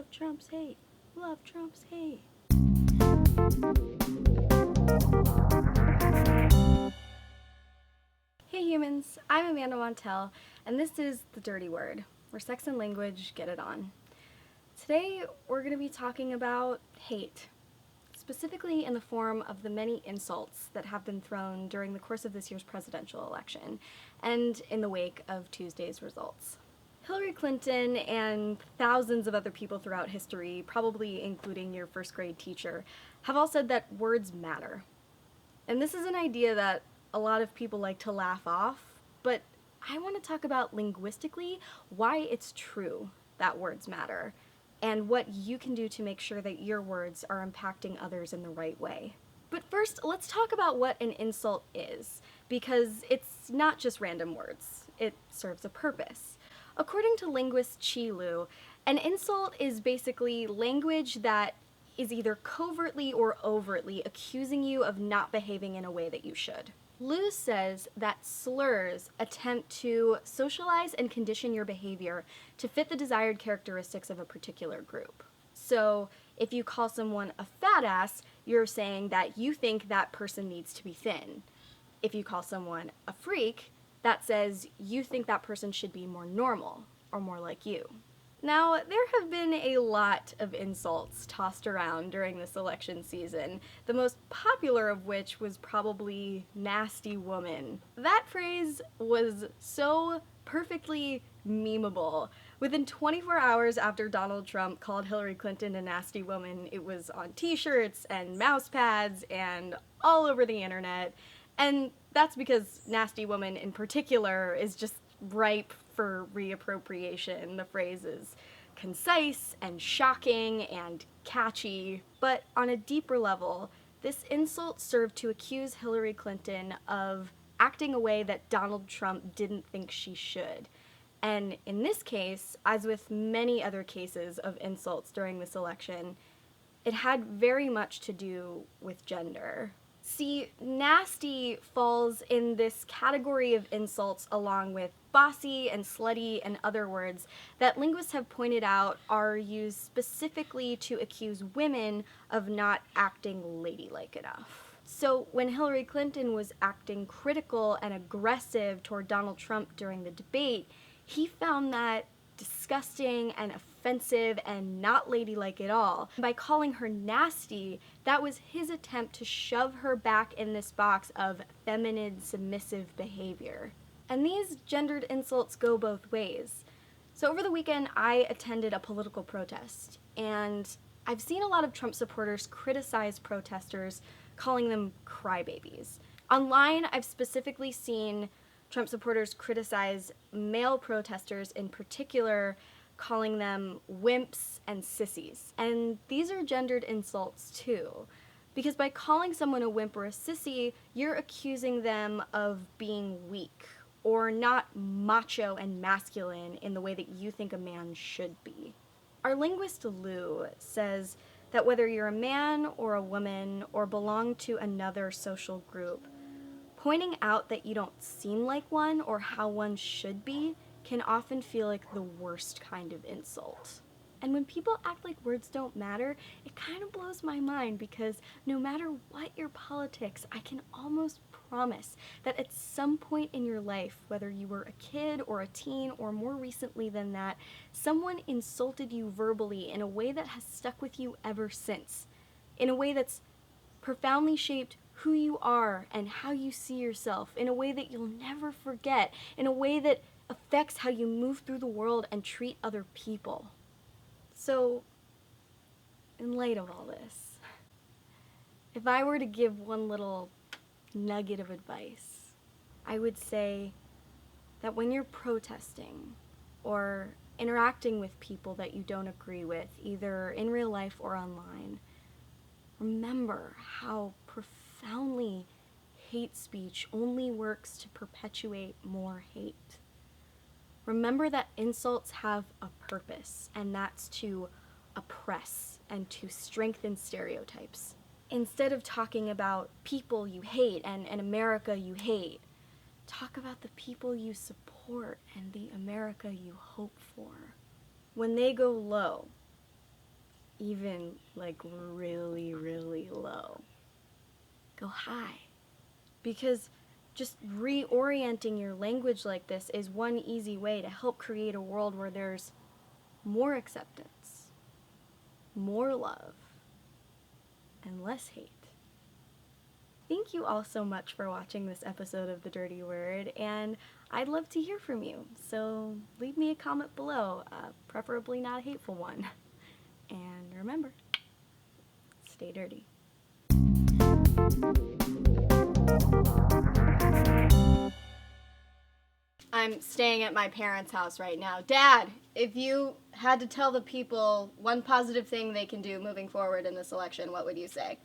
Love Trump's hate. Love Trump's hate. Hey humans, I'm Amanda Montell, and this is The Dirty Word, where sex and language get it on. Today, we're going to be talking about hate, specifically in the form of the many insults that have been thrown during the course of this year's presidential election, and in the wake of Tuesday's results. Hillary Clinton and thousands of other people throughout history, probably including your first grade teacher, have all said that words matter. And this is an idea that a lot of people like to laugh off, but I want to talk about linguistically why it's true that words matter, and what you can do to make sure that your words are impacting others in the right way. But first, let's talk about what an insult is, because it's not just random words. It serves a purpose. According to linguist Qi Lu, an insult is basically language that is either covertly or overtly accusing you of not behaving in a way that you should. Lu says that slurs attempt to socialize and condition your behavior to fit the desired characteristics of a particular group. So, if you call someone a fat ass, you're saying that you think that person needs to be thin. If you call someone a freak, that says you think that person should be more normal, or more like you. Now, there have been a lot of insults tossed around during this election season, the most popular of which was probably nasty woman. That phrase was so perfectly memeable. Within 24 hours after Donald Trump called Hillary Clinton a nasty woman, it was on t-shirts and mouse pads and all over the internet. And that's because nasty woman in particular is just ripe for reappropriation. The phrase is concise and shocking and catchy, but on a deeper level, this insult served to accuse Hillary Clinton of acting a way that Donald Trump didn't think she should. And in this case, as with many other cases of insults during this election, it had very much to do with gender. See, nasty falls in this category of insults along with bossy and slutty and other words that linguists have pointed out are used specifically to accuse women of not acting ladylike enough. So when Hillary Clinton was acting critical and aggressive toward Donald Trump during the debate, he found that disgusting and offensive and not ladylike at all. By calling her nasty, that was his attempt to shove her back in this box of feminine, submissive behavior. And these gendered insults go both ways. So over the weekend, I attended a political protest, and I've seen a lot of Trump supporters criticize protesters, calling them crybabies. Online, I've specifically seen Trump supporters criticize male protesters in particular, calling them wimps and sissies. And these are gendered insults too, because by calling someone a wimp or a sissy, you're accusing them of being weak or not macho and masculine in the way that you think a man should be. Our linguist Lu says that whether you're a man or a woman or belong to another social group, pointing out that you don't seem like one or how one should be can often feel like the worst kind of insult. And when people act like words don't matter, it kind of blows my mind because no matter what your politics, I can almost promise that at some point in your life, whether you were a kid or a teen or more recently than that, someone insulted you verbally in a way that has stuck with you ever since, in a way that's profoundly shaped who you are and how you see yourself, in a way that you'll never forget, in a way that affects how you move through the world and treat other people. So, in light of all this, if I were to give one little nugget of advice, I would say that when you're protesting or interacting with people that you don't agree with, either in real life or online, remember how profoundly hate speech only works to perpetuate more hate. Remember that insults have a purpose, and that's to oppress and to strengthen stereotypes. Instead of talking about people you hate and America you hate, talk about the people you support and the America you hope for. When they go low, even like really, really low. Go high. Because just reorienting your language like this is one easy way to help create a world where there's more acceptance, more love, and less hate. Thank you all so much for watching this episode of The Dirty Word, and I'd love to hear from you, so leave me a comment below, preferably not a hateful one. And remember, stay dirty. I'm staying at my parents' house right now. Dad, if you had to tell the people one positive thing they can do moving forward in this election, what would you say?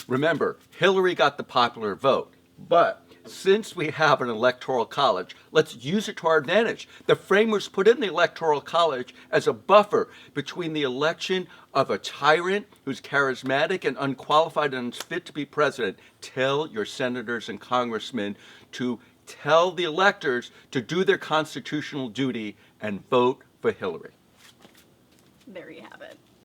Remember, Hillary got the popular vote, but since we have an electoral college, let's use it to our advantage. The framers put in the electoral college as a buffer between the election of a tyrant who's charismatic and unqualified and unfit to be president. Tell your senators and congressmen to tell the electors to do their constitutional duty and vote for Hillary. There you have it.